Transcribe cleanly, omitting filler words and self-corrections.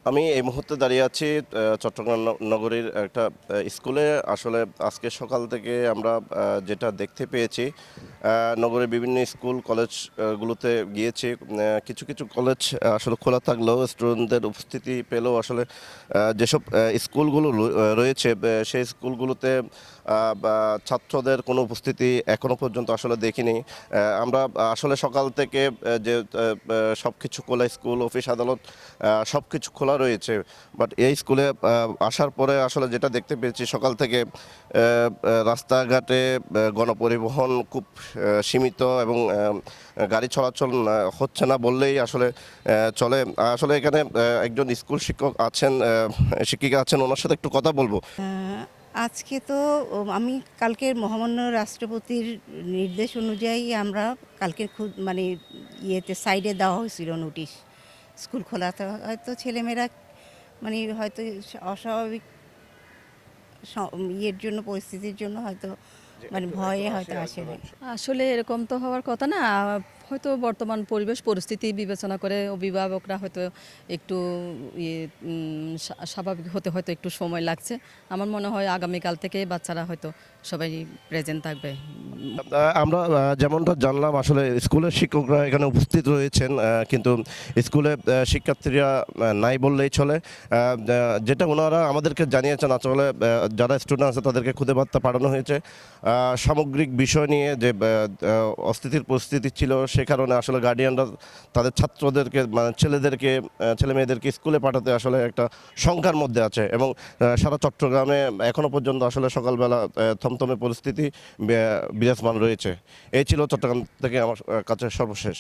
আমি এই মুহূর্তে দাঁড়িয়ে আছি চট্টগ্রাম নগরীর একটা স্কুলে। আসলে আজকে সকাল থেকে আমরা যেটা দেখতে পেয়েছি, নগরের বিভিন্ন স্কুল কলেজ গুলোতে গিয়েছি। কিছু কিছু কলেজ আসলে খোলা থাকলেও স্টুডেন্টদের উপস্থিতি পেলেও আসলে যেসব স্কুলগুলো রয়েছে সেই স্কুলগুলোতে বা ছাত্রদের কোনো উপস্থিতি এখনো পর্যন্ত আসলে দেখিনি। আমরা আসলে সকাল থেকে যে সব কিছু খোলা, স্কুল অফিস আদালত সব কিছু খোলা রয়েছে, বাট এই স্কুলে আসার পরে আসলে যেটা দেখতে পেয়েছি সকাল থেকে রাস্তাঘাটে গণপরিবহন খুব সীমিত এবং গাড়ি চলাচল হচ্ছে না বললেই আসলে চলে। আসলে এখানে একজন স্কুল শিক্ষক আছেন, শিক্ষিকা আছেন, ওনার সাথে একটু কথা বলবো। আজকে তো আমি কালকের মহামান্য রাষ্ট্রপতির নির্দেশ অনুযায়ী আমরা কালকের মানে ইয়েতে সাইডে দেওয়া হয়েছিল নোটিশ স্কুল খোলাতে। হয়তো ছেলেমেয়েরা মানে হয়তো অস্বাভাবিক ইয়ের জন্য, পরিস্থিতির জন্য হয়তো মানে ভয়ে হয়তো আসেনি। আসলে এরকম তো হওয়ার কথা না। হয়তো বর্তমান পরিবেশ পরিস্থিতি বিবেচনা করে অভিভাবকরা হয়তো একটু ইয়ে স্বাভাবিক হতে হয়তো একটু সময় লাগছে। আমার মনে হয় আগামীকাল থেকে বাচ্চারা হয়তো সবাই প্রেজেন্ট থাকবে। আমরা যেমনটা জানলাম আসলে স্কুলের শিক্ষকরা এখানে উপস্থিত রয়েছেন, কিন্তু স্কুলে শিক্ষার্থীরা নাই বললেই চলে। যেটা ওনারা আমাদেরকে জানিয়েছেন, আসলে যারা স্টুডেন্ট আছে তাদেরকে খুদে বার্তা পাঠানো হয়েছে সামগ্রিক বিষয় নিয়ে যে অস্থিতির পরিস্থিতি ছিল, সে কারণে আসলে গার্ডিয়ানরা তাদের ছাত্রদেরকে মানে ছেলে মেয়েদেরকে স্কুলে পাঠাতে আসলে একটা শঙ্কার মধ্যে আছে। এবং সারা চট্টগ্রামে এখনও পর্যন্ত আসলে সকালবেলা থমথমে পরিস্থিতি বিরাজমান রয়েছে। এই ছিল চট্টগ্রাম থেকে আমার কাছে সর্বশেষ।